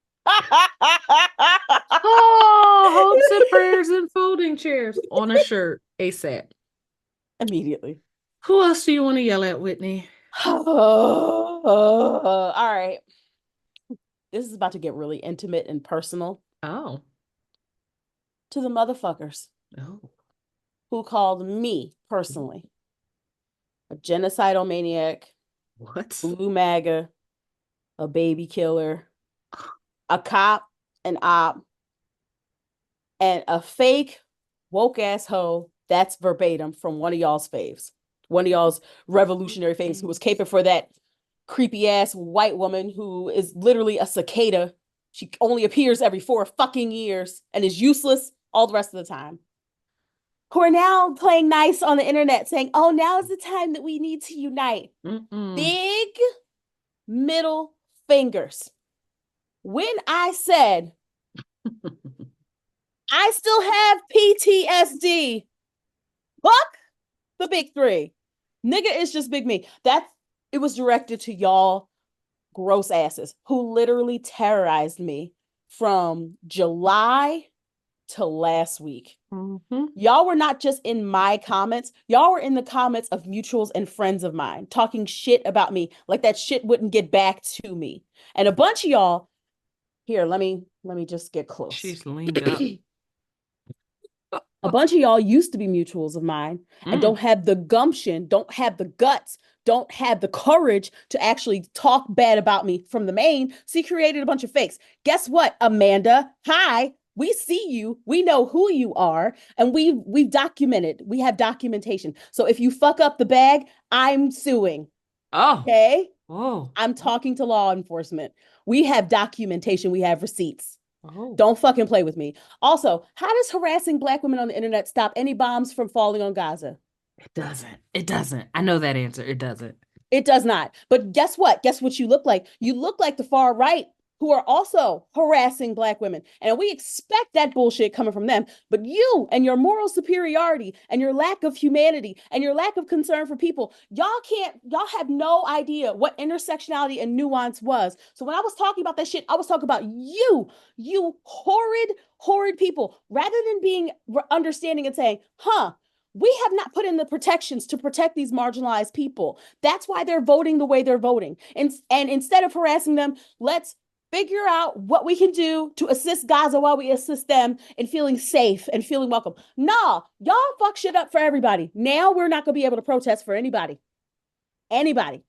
Oh, hopes and prayers and folding chairs on a shirt ASAP. Immediately. Who else do you want to yell at, Whitney? All right. This is about to get really intimate and personal Oh, to the motherfuckers oh, who called me personally a genocidal maniac, what? blue MAGA, a baby killer, a cop, an op, and a fake woke ass hoe. That's verbatim from one of y'all's faves, one of y'all's revolutionary faves who was caping for that creepy ass white woman who is literally a cicada. She only appears every 4 fucking years and is useless all the rest of the time. Who are now playing nice on the internet saying, oh, now is the time that we need to unite. Mm-mm. Big middle fingers. When I said, I still have PTSD, fuck the big three. Nigga is just big me. It was directed to y'all gross asses who literally terrorized me from July to last week. Mm-hmm. Y'all were not just in my comments, y'all were in the comments of mutuals and friends of mine talking shit about me like that shit wouldn't get back to me. And a bunch of y'all here, let me just get close. She's leaned up. A bunch of y'all used to be mutuals of mine and Mm. don't have the gumption, don't have the guts, don't have the courage to actually talk bad about me from the main. So you created a bunch of fakes. Guess what, Amanda? Hi, we see you. We know who you are, and we've documented. We have documentation. So if you fuck up the bag, I'm suing. Oh. Okay? Oh. I'm talking to law enforcement. We have documentation. We have receipts. Oh. Don't fucking play with me. Also, how does harassing Black women on the internet stop any bombs from falling on Gaza? It doesn't. It doesn't. I know that answer. It doesn't. It does not. But guess what? Guess what you look like? You look like the far right who are also harassing Black women. And we expect that bullshit coming from them. But you and your moral superiority and your lack of humanity and your lack of concern for people, y'all have no idea what intersectionality and nuance was. So when I was talking about that shit, I was talking about you horrid people, rather than being understanding and saying, huh, we have not put in the protections to protect these marginalized people. That's why they're voting the way they're voting. And instead of harassing them, let's figure out what we can do to assist Gaza while we assist them in feeling safe and feeling welcome. Nah, y'all fuck shit up for everybody. Now we're not going to be able to protest for anybody. Anybody.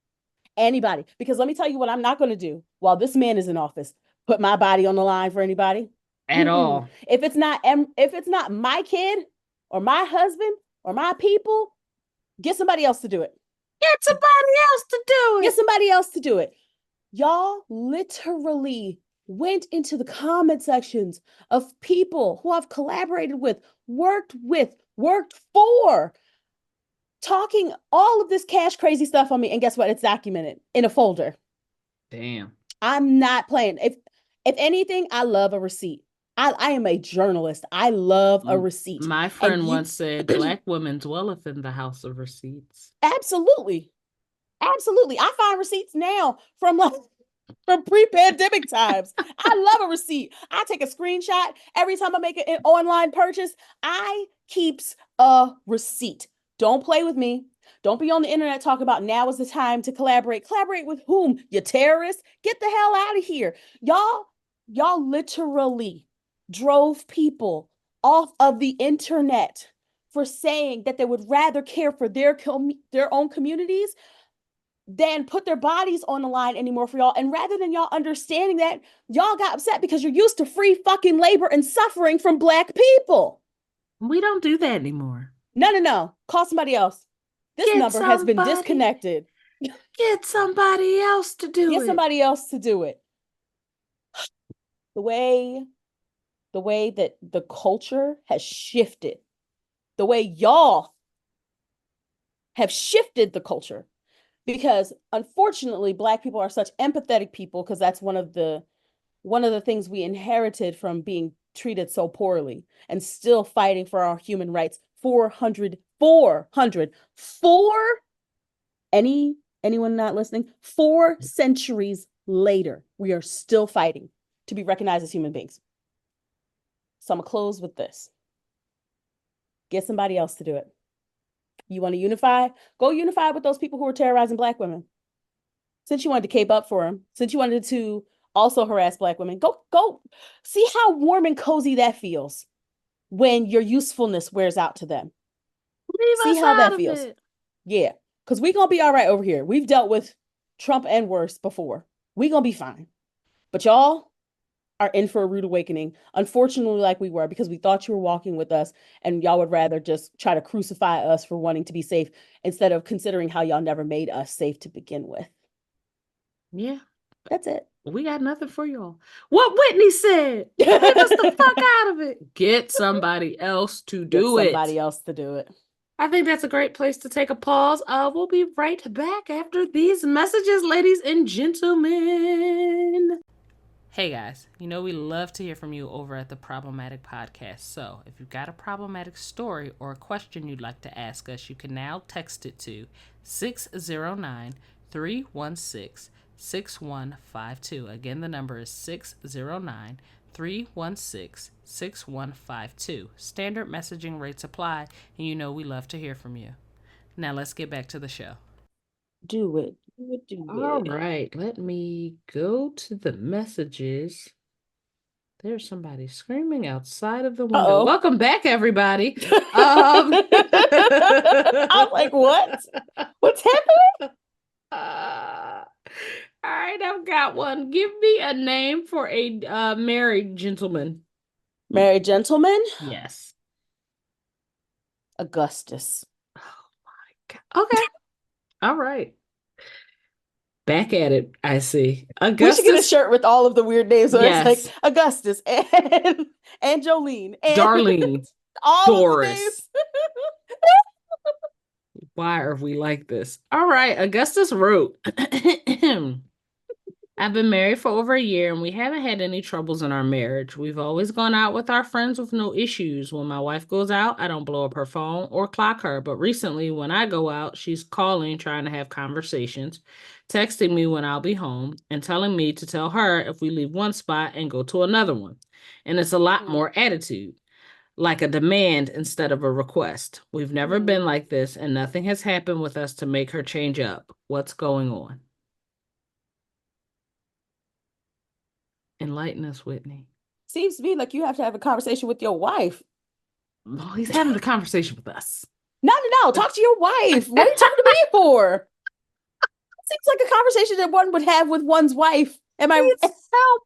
Anybody. Because let me tell you what I'm not going to do while this man is in office. Put my body on the line for anybody. At Mm-mm. all. If it's not my kid or my husband or my people, get somebody else to do it. Get somebody else to do Get it. somebody else to do it. Y'all literally went into the comment sections of people who I've collaborated with, worked for, talking all of this cash crazy stuff on me. And guess what? It's documented in a folder. Damn. I'm not playing. If anything, I love a receipt. I am a journalist. I love a receipt. My And friend you once said, Black women dwelleth in the house of receipts. absolutely, absolutely. I find receipts now from pre-pandemic times. I love a receipt. I take a screenshot every time I make an online purchase. I keeps a receipt. Don't play with me. Don't be on the internet talking about now is the time to collaborate. Collaborate with whom? You terrorists? Get the hell out of here. Y'all literally drove people off of the internet for saying that they would rather care for their own communities than put their bodies on the line anymore for y'all. And rather than y'all understanding that, y'all got upset because you're used to free fucking labor and suffering from Black people. We don't do that anymore. No. Call somebody else. This Get number has been somebody. disconnected. Get somebody else to do Get it. somebody else to do it. The way that the culture has shifted, the way y'all have shifted the culture, because unfortunately Black people are such empathetic people, because that's one of the things we inherited from being treated so poorly and still fighting for our human rights 400 4 anyone not listening, 4 centuries later we are still fighting to be recognized as human beings. So I'm gonna close with this. Get somebody else to do it. You want to unify? Go unify with those people who are terrorizing Black women. Since you wanted to cape up for them, since you wanted to also harass Black women, go see how warm and cozy that feels when your usefulness wears out to them. Leave See us how out that of feels. it. Yeah, because we're gonna be all right over here. We've dealt with Trump and worse before. We're gonna be fine. But y'all are in for a rude awakening, unfortunately, like we were, because we thought you were walking with us, and y'all would rather just try to crucify us for wanting to be safe instead of considering how y'all never made us safe to begin with. Yeah. That's it. We got nothing for y'all. What Whitney said. Leave us the fuck out of it. Get somebody else to Get do it. somebody else to do it. I think that's a great place to take a pause. We'll be right back after these messages, ladies and gentlemen. Hey guys, we love to hear from you over at the Problematic Podcast. So if you've got a problematic story or a question you'd like to ask us, you can now text it to 609 316 6152. Again, the number is 609 316 6152. Standard messaging rates apply, and we love to hear from you. Now let's get back to the show. Do it. Do it. Do All it. right, let me go to the messages There's somebody screaming outside of the window. Uh-oh. Welcome back, everybody. I'm like, what? What's happening? All right, I've got one. Give me a name for a married gentleman. Married gentleman, Yes. Augustus. Oh my God. Okay. All right. Back at it, I see. We should get a Augustus, shirt with all of the weird names where it's like yes. Augustus and Jolene and Darlene, all of the names. Doris. Why are we like this? All right, Augustus wrote, I've been married for over a year and we haven't had any troubles in our marriage. We've always gone out with our friends with no issues. When my wife goes out, I don't blow up her phone or clock her. But recently, when I go out, she's calling, trying to have conversations, texting me when I'll be home, and telling me to tell her if we leave one spot and go to another one. And it's a lot Mm, more attitude, like a demand instead of a request. We've never mm. been like this, and nothing has happened with us to make her change up. What's going on? Enlighten us, Whitney. Seems to me like you have to have a conversation with your wife. Oh, he's having a conversation with us. No, no, no. Talk to your wife. What are you talking to me for? Seems like a conversation that one would have with one's wife. Am I? Needs help.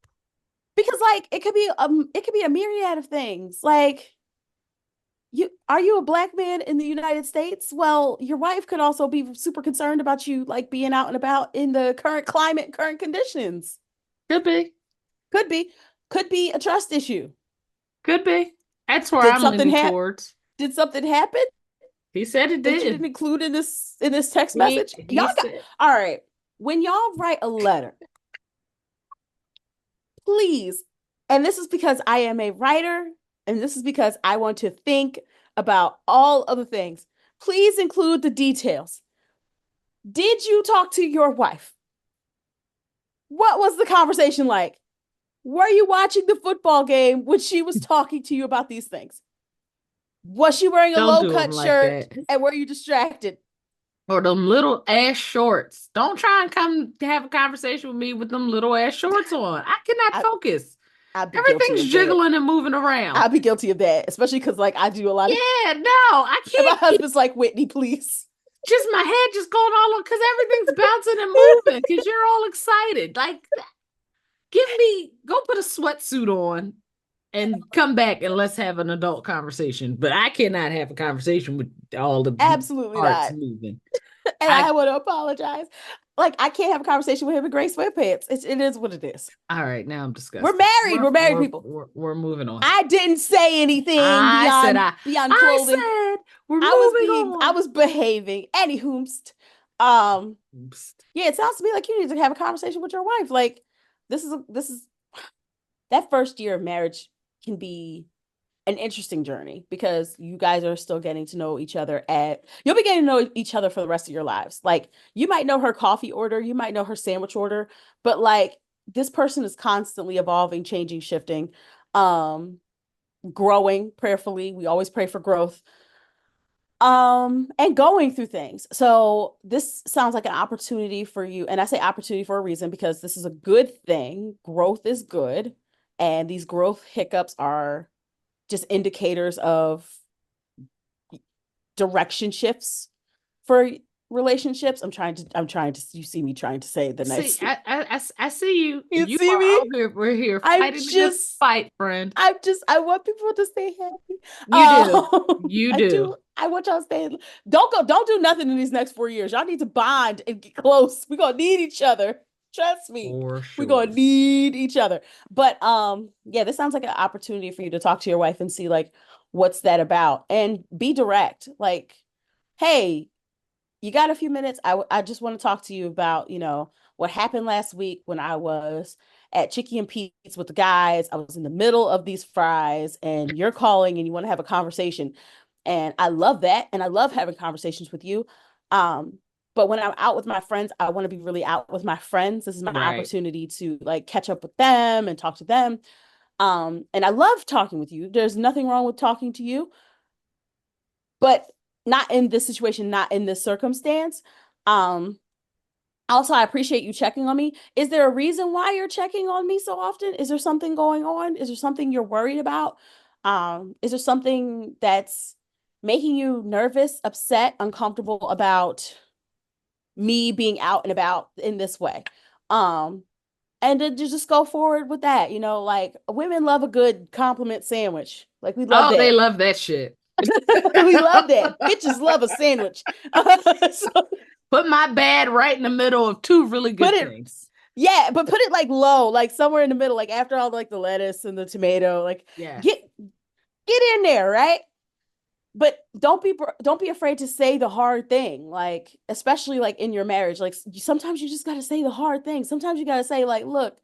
Because like it could be a myriad of things. Like you are you a black man in the United States? Well, your wife could also be super concerned about you like being out and about in the current climate, current conditions. Could be. Could be, could be a trust issue. Could be. That's where Did I'm something leaning happen? towards. Did something happen He said it that you did. didn't include in this text He message? Y'all he got said all right. When y'all write a letter, please, and this is because I am a writer, and this is because I want to think about all other things. Please include the details. Did you talk to your wife? What was the conversation like? Were you watching the football game when she was talking to you about these things? Was she wearing a don't low do him cut like shirt that. and were you distracted? Or them little ass shorts. Don't try and come to have a conversation with me with them little ass shorts on. I cannot I, focus. I'd be guilty Everything's of that. jiggling and moving around. I'd be guilty of that, especially because like I do a lot of. Yeah, no, I And my can't keep husband's like, Whitney, please. just my head just going all on because everything's bouncing and moving because you're all excited. Like, go put a sweatsuit on and come back and let's have an adult conversation. But I cannot have a conversation with all the Absolutely parts not. moving. And I I want to apologize. Like I can't have a conversation with him in gray sweatpants. It is what it is. all right, now I'm We're disgusted. married. We're We're married we're people. we're, we're moving on. I didn't say anything I said beyond I clothing. said we're I moving was behaving. Anywhoomst. on. Yeah, it sounds to me like you need to have a conversation with your wife. Like this is that first year of marriage can be an interesting journey because you guys are still getting to know each other you'll be getting to know each other for the rest of your lives. Like you might know her coffee order, you might know her sandwich order, but like this person is constantly evolving, changing, shifting, um, growing prayerfully. We always pray for growth. And going through things. So this sounds like an opportunity for you. And I say opportunity for a reason because this is a good thing. Growth is good. And these growth hiccups are just indicators of direction shifts for relationships. I'm trying to, you see me trying to say the See, nice. I see you. You You see are me? all here. We're here I'm fighting the good just, fight, friend. I want people to stay happy. You do. You I do. do. I want y'all to stay. Don't do nothing in these next 4 years. Y'all need to bond and get close. We're gonna need each other. Trust me. For We're gonna sure. need each other. But yeah, this sounds like an opportunity for you to talk to your wife and see like what's that about and be direct. Like, hey, you got a few minutes? I just want to talk to you about, what happened last week when I was at Chicky and Pete's with the guys. I was in the middle of these fries and you're calling and you want to have a conversation. And I love that. And I love having conversations with you. Um, but when I'm out with my friends, I want to be really out with my friends. This is my Right. opportunity to like catch up with them and talk to them. And I love talking with you. There's nothing wrong with talking to you, but not in this situation, not in this circumstance. Um, Also, I appreciate you checking on me. Is there a reason why you're checking on me so often? Is there something going on? Is there something you're worried about? Is there something that's making you nervous, upset, uncomfortable about me being out and about in this way? Um, and to just go forward with that, like women love a good compliment sandwich. Like we love Oh, they that. love that shit. We love that. Bitches love a sandwich. So Put my bad right in the middle of two really put good it, things. yeah, but put it like low, like somewhere in the middle, like after all like the lettuce and the tomato, like Yes. get get in there, right? But don't be afraid to say the hard thing, like especially like in your marriage. Like sometimes you just got to say the hard thing. Sometimes you got to say like, look,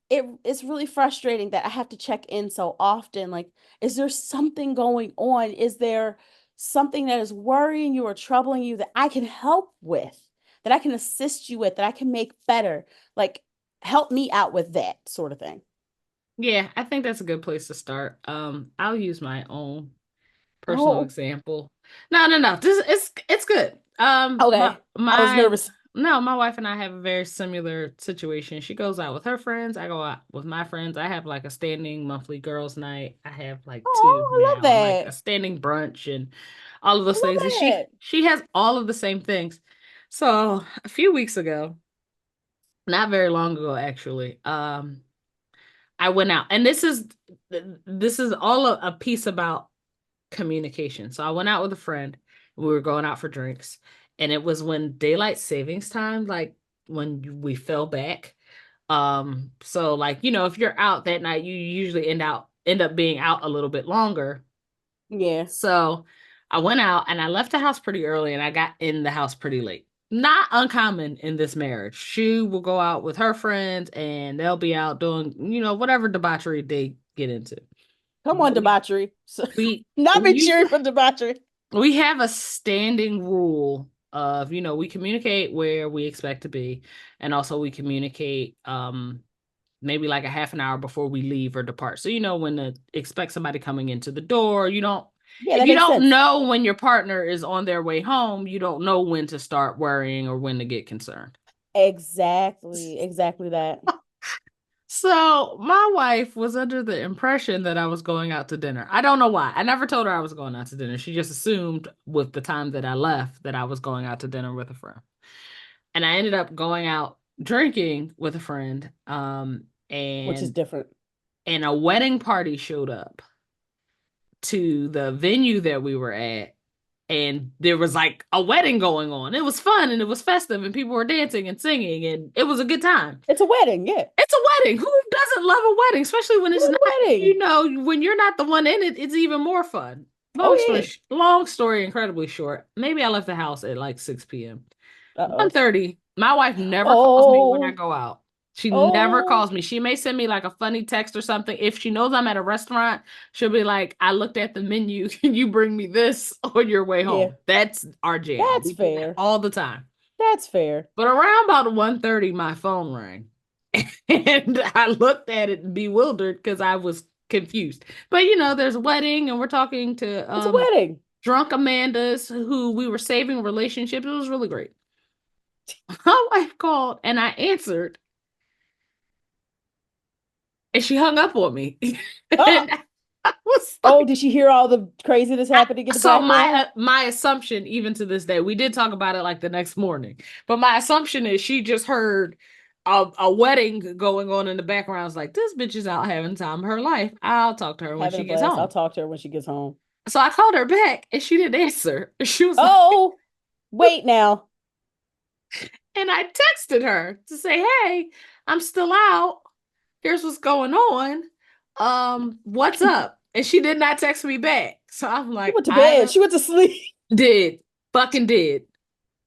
it's really frustrating that I have to check in so often. Like, is there something going on? Is there something that is worrying you or troubling you that I can help with, that I can assist you with, that I can make better? Like, help me out with that sort of thing. Yeah, I think that's a good place to start. I'll use my own personal Oh, example. No, no, no. This it's good. My okay. I was my nervous. no, my wife and I have a very similar situation. She goes out with her friends. I go out with my friends. I have like a standing monthly girls' night. I have like two Oh, I love now, and like a that. standing brunch and all of I those things. And love that. she has all of the same things. So a few weeks ago, not very long ago actually, I went out, and this is all a piece about communication. So I went out with a friend. We were going out for drinks, and it was when daylight savings time, like when we fell back. So like, if you're out that night, you usually end up being out a little bit longer. Yeah. So I went out and I left the house pretty early and I got in the house pretty late. Not uncommon in this marriage. She will go out with her friends and they'll be out doing, whatever debauchery they get into. Come on, But debauchery. So, we not we be usually cheering for debauchery. we have a standing rule of, we communicate where we expect to be, and also we communicate maybe like a half an hour before we leave or depart. So when to expect somebody coming into the door, Yeah, if that you makes don't sense. know when your partner is on their way home, you don't know when to start worrying or when to get concerned. Exactly. Exactly that. So my wife was under the impression that I was going out to dinner. I don't know why. I never told her I was going out to dinner. She just assumed with the time that I left that I was going out to dinner with a friend. And I ended up going out drinking with a friend. Which is And different. a wedding party showed up to the venue that we were at, and there was like a wedding going on. It was fun and it was festive and people were dancing and singing and it was a good time. It's a wedding, yeah. It's a wedding. Who doesn't love a wedding, especially when it's Love not, a wedding. when you're not the one in it, it's even more fun. Oh yeah. Long story, incredibly short. Maybe I left the house at like 6 p.m. Uh-oh. 1:30. My wife never calls me when I Oh, go out. She never oh, calls me. She may send me like a funny text or something. If she knows I'm at a restaurant, she'll be like, I looked at the menu. Can you bring me this on your way yeah. home? That's our jam. That's We do that fair. all the time. That's fair. But around about 1:30, my phone rang. And I looked at it bewildered because I was confused. But there's a wedding and we're talking to It's a wedding. drunk Amandas who we were saving relationships. It was really great. My wife called and I answered and she hung up on me. Uh, And I was oh, like, did she hear all the craziness happening in the so background? my assumption, even to this day, we did talk about it like the next morning, but my assumption is she just heard a wedding going on in the background. I was like, this bitch is out having the time of her life. I'll talk to her when Having she a gets blast. I'll home. talk to her when she gets home. So I called her back and she didn't answer. She was like, Oh, wait now. and I texted her to say, hey, I'm still out. Here's what's going on. What's up? And she did not text me back. So I'm She like, went to bed. I She went to sleep. did, fucking did,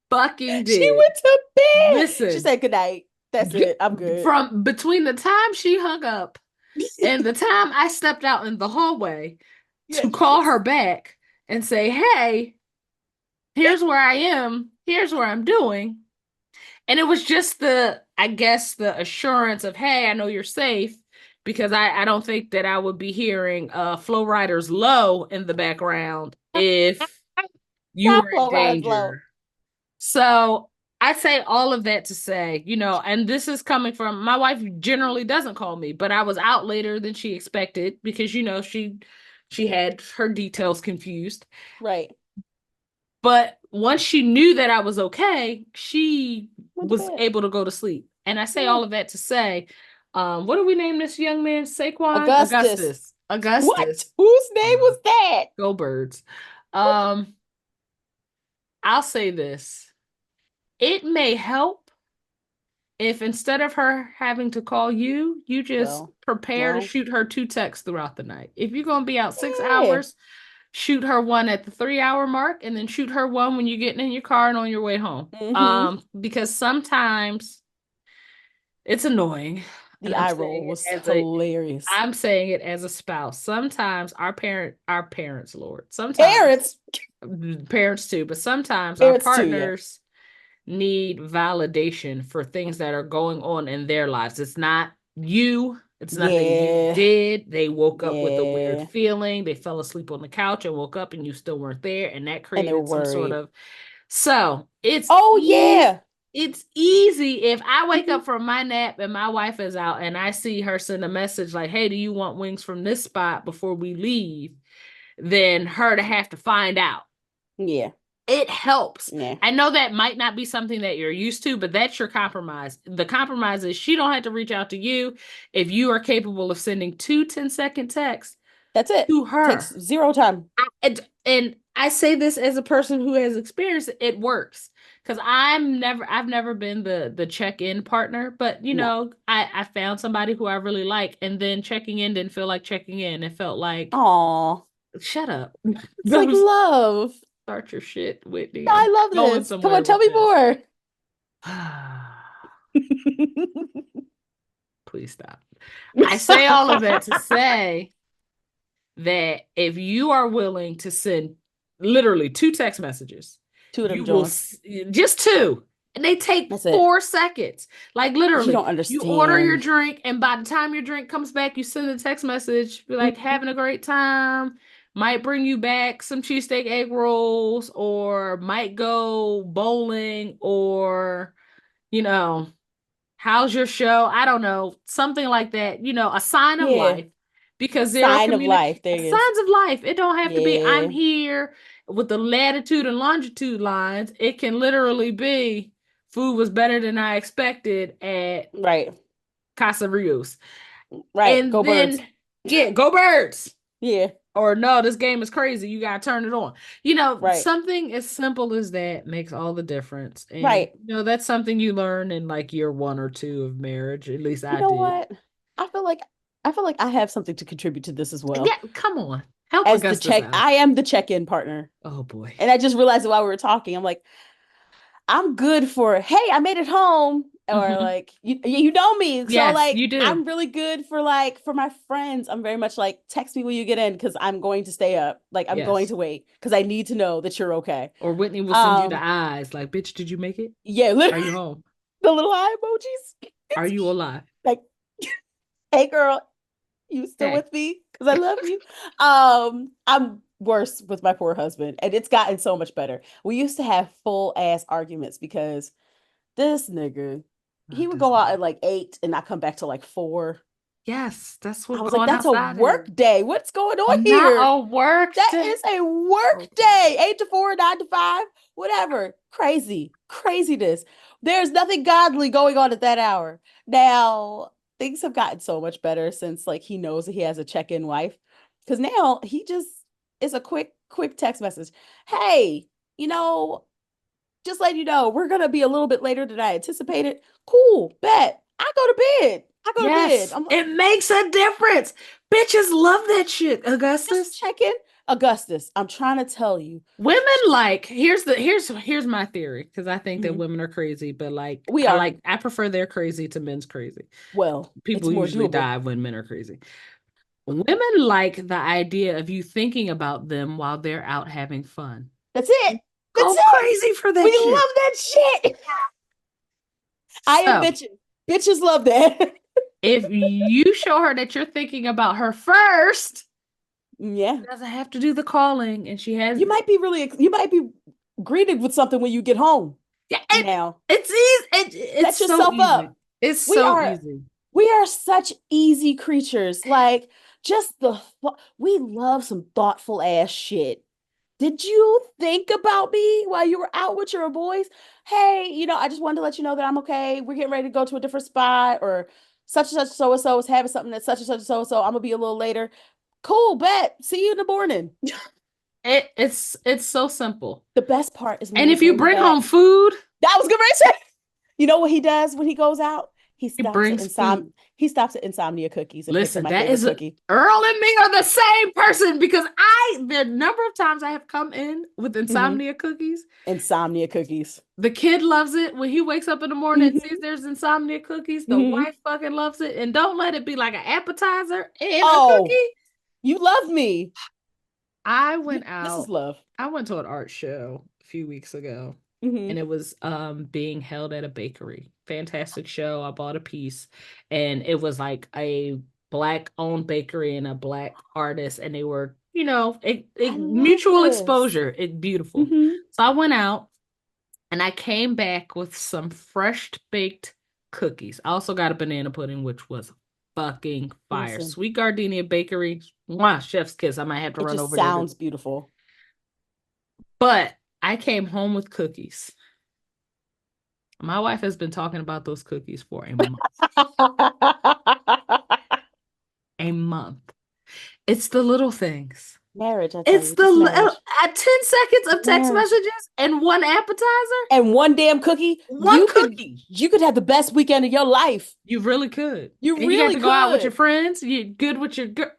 fucking She did. went to bed. She Listen, said good night. That's it. I'm good. from between the time she hung up and the time I stepped out in the hallway to call Yes. her back and say, hey, here's where I am, here's where I'm doing. And it was just I guess, the assurance of, hey, I know you're safe, because I don't think that I would be hearing Flow Riders Low in the background if you Not were in flow riders low. danger. So I say all of that to say, and this is coming from my wife generally doesn't call me, but I was out later than she expected because she had her details confused. Right. But once she knew that I was okay, she Went to was bed. able to go to sleep. And I say Yeah. all of that to say, what do we name this young man? Saquon? Augustus. Augustus. What? Augustus. Whose name Uh, was that? Go birds. Um, I'll say this. It may help if instead of her having to call you, you just Well, prepare to well, shoot her two texts throughout the night. If you're gonna be out six yeah. hours, shoot her one at the 3 hour mark and then shoot her one when you're getting in your car and on your way home. Hmm. Because sometimes it's annoying. And The eye roll was hilarious. I'm saying it as a spouse. Sometimes our parents, Lord, sometimes Parents, parents too, but sometimes our parents too, yeah. partners need validation for things that are going on in their lives. It's not you. It's nothing you Yeah. did. They woke up with a weird Yeah. feeling. They fell asleep on the couch and woke up and you still weren't there. And that And they were created some sort worried. of. So Oh yeah. it's easy if I wake Mhm. up from my nap and my wife is out and I see her send a message like, "Hey, do you want wings from this spot before we leave?" Then her to have to find out. Yeah. It helps. Yeah. I know that might not be something that you're used to, but that's your compromise. The compromise is she don't have to reach out to you if you are capable of sending 2 10-second texts That's it. to Takes her. zero time. And I say this as a person who has experienced it, it works. Because I've never been the check-in partner, but No. I found somebody who I really like, and then checking in didn't feel like checking in. It felt like, Aw. shut up. It's like love. Start your shit, Whitney. I I'm love going this. Come on, somewhere tell with me this. more. Please stop. I say all of that to say that if you are willing to send literally 2 text messages, Two of them you will Jones. just two, and they take That's it. 4 seconds. Like You literally, don't you order your understand. drink, and by the time your drink comes back, you send a text message, be like, Mhm. having a great time. Might bring you back some cheesesteak egg rolls, or might go bowling, or you know, how's your show? I don't know, something like that, a sign of Yeah. life. Because zero Sign of life. communication There it is. signs of life. It don't have to be I'm Yeah. here with the latitude and longitude lines. It can literally be food was better than I expected at Right. Casa Rios. Right. And Go birds. then yeah, go birds. Yeah. Or no, this game is crazy. You gotta turn it on. Right. Something as simple as that makes all the difference. And Right. that's something you learn in like year one or two of marriage. At least You I know did. what? I feel like I have something to contribute to this as well. Yeah, come on. Help As the Augustus check, out. I am the check-in partner. Oh boy. And I just realized it while we were talking. I'm like, I'm good for, hey, I made it home. Or Hmm. like you know me. So Yes, like you do. I'm really good for for my friends. I'm very much like text me when you get in because I'm going to stay up. Like I'm going Yes. to wait because I need to know that you're okay. Or Whitney will send you the Um, eyes like, bitch, did you make it? yeah, Are literally you home? the little eye emojis. Are It's you alive? like, hey girl, you still Hey. with me? Because I love you. I'm worse with my poor husband, and it's gotten so much better. We used to have full ass arguments because this nigga, Oh, he would this go out nigga. at like 8 and not come back till like 4. Yes, that's I what was like, going that's a outside work is. day. What's going on Not here? a work That day. is a work Okay. day. 8 to 4, 9 to 5, whatever. Crazy, craziness. There's nothing godly going on at that hour. Now, things have gotten so much better since like he knows that he has a check-in wife. Because now he just is a quick text message. Hey, you know, just letting you know, we're gonna be a little bit later than I anticipated. Cool, bet. I go to bed. I go to bed. Yes, I'm like, it makes a difference. Bitches love that shit, just Augustus. checking. Augustus, I'm trying to tell you. Women like here's my theory because I think that Mhm. women are crazy, but We are. I prefer their crazy to men's crazy. Well, it's People more usually doable. die when men are crazy. Women like the idea of you thinking about them while they're out having fun. That's it. That's Go it. crazy for We that shit. love that shit. I am So, bitching. Bitches love that. if you show her that you're thinking about her first, Yeah. she doesn't have to do the calling, and she has You might be greeted with something when you get home. Yeah, Now, it's easy. It's set so yourself easy. up. It's We so are easy. we are such easy creatures. Like just we love some thoughtful ass shit. Did you think about me while you were out with your boys? Hey, I just wanted to let you know that I'm okay. We're getting ready to go to a different spot, or such and such so and so is having something that such and such so and so. I'm gonna be a little later. Cool, bet. See you in the morning. It's so simple. The best part is when And they if you bring bring back. home food, That was good, Rachel. You know what he does when he goes out? he brings food. He stops at Insomnia Cookies and picks up Listen, my that favorite is cookie. Earl and me are the same person because the number of times I have come in with Hmm. insomnia cookies, Insomnia Cookies. the kid loves it. When he wakes up in the morning and sees Hmm. there's insomnia cookies, the Hmm. wife fucking loves it. And don't let it be like an appetizer and a Oh, cookie. you love me. I went This is out, love. I went to an art show a few weeks ago Hmm. and it was being held at a bakery. Fantastic show. I bought a piece and it was like a black owned bakery and a black artist and they were, I love mutual this. exposure. It beautiful. Hmm. So I went out and I came back with some fresh baked cookies. I also got a banana pudding, which was fucking fire. Listen, Sweet Gardenia Bakery. Mwah, chef's kiss. I might have to it run just over there. sounds beautiful. But I came home with cookies. My wife has been talking about those cookies for a month. A month. It's the little things. Marriage, I tell It's you, the just little, marriage. 10 seconds of text Marriage. messages and one appetizer, And one damn cookie, one cookie. you could have the best weekend of your life. You really could. You And you got really to go out with your could. friends. You good with your girl.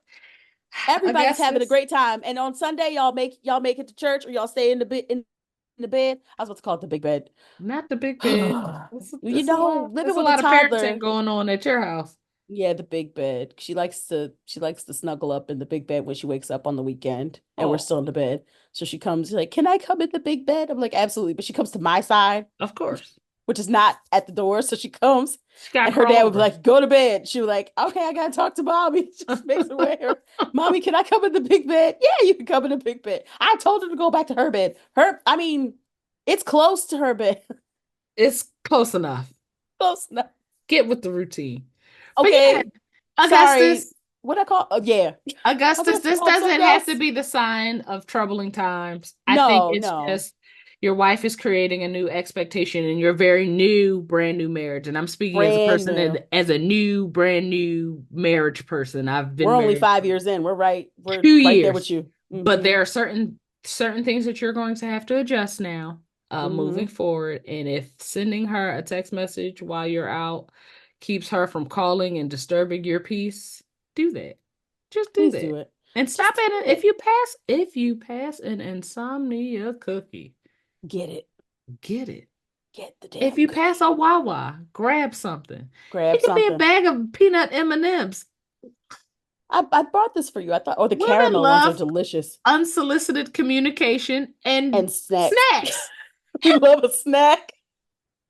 Everybody's having a Augustus, great time. And on Sunday, y'all make it to church or y'all stay in the bed. I was about to call it the big bed. not the big bed. There's Living a with a lot of parenting toddler. going on at your house. Yeah, the big bed. She likes to snuggle up in the big bed when she wakes up on the weekend and we're Oh, still in the bed. So she comes like, "Can I come in the big bed?" I'm like, "Absolutely." But she comes to my side, of course. which is not at the door. So she comes She got to and her crawl dad would be over. like, "Go to bed." She was like, "Okay, I gotta talk to mommy." She just makes her way. Mommy, can I come in the big bed? Yeah, you can come in the big bed. I told her to go back to her bed. I mean, it's close to her bed. It's close enough. Close enough. Get with the routine. But yeah, Okay, sorry. Augustus, What I call? Oh, yeah. Augustus, this On doesn't something have to else? be the sign of troubling times. I think No, it's no. just your wife is creating a new expectation in your very new, brand new marriage. And I'm speaking as a Brand person new. that, as a new, brand new marriage person. I've We're been only married 5 years in. We're two right there with years, you. but Mm-hmm. there are certain things that you're going to have to adjust now, moving Mm-hmm. forward. And if sending her a text message while you're out keeps her from calling and disturbing your peace, do that. Just do Please do that. it. And Just stop do at it. it. If you pass an insomnia cookie, Get it. get it. Get the If damn you pass a cookie. Wawa, grab something. Grab It could be a something. bag of peanut M&Ms. I bought this for you. I thought, oh, the Women caramel ones are love delicious. unsolicited communication and And snacks. snacks. We love a snack.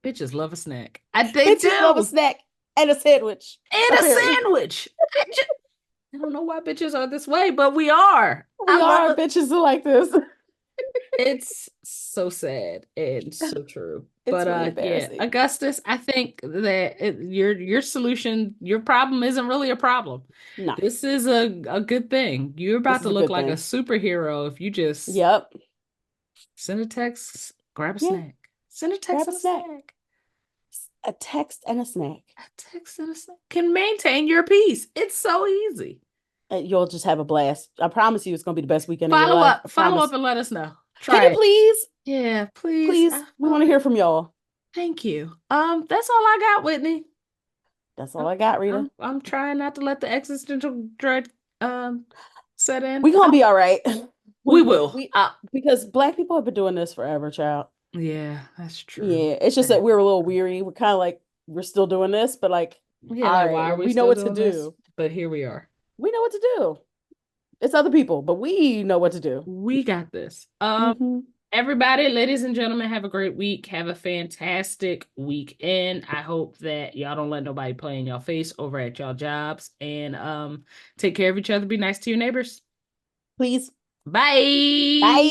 Bitches love a snack. They Bitches love a do. snack and a sandwich, And a apparently. sandwich. I don't know why bitches are this way, but we are. I We love are it. bitches who like this. It's so sad and so true. It's But really yeah, embarrassing. Augustus, I think that your solution, your problem isn't really a problem. No, This is a good thing. You're this about is to a look good like a thing. superhero if you just Yep. send a text, grab a Yeah. snack. Send a text Grab a and a snack. snack. A text and a snack. A text and a snack can maintain your peace. It's so easy. And you'll just have a blast. I promise you it's going to be the best weekend of your Follow life. I up, follow up promise. and let us know. Can Try you it. please? Yeah, please. Please, we want to hear from y'all. Thank you. That's all I got, Whitney. That's all I'm I got, Rita. I'm trying not to let the existential dread set in. We gonna be all right. We We will. will. We Because Black people have been doing this forever, child. Yeah, that's true. Yeah, it's just that we're a little weary. We're kind of like we're still doing this, but like, Yeah, all like right, why are we we know still what to doing this? do. But here we are. We know what to do. It's other people, but we know what to do. We got this. Hmm. Everybody, ladies and gentlemen, have a great week. Have a fantastic weekend. I hope that y'all don't let nobody play in your face over at y'all jobs. And take care of each other. Be nice to your neighbors. Please. Bye. Bye.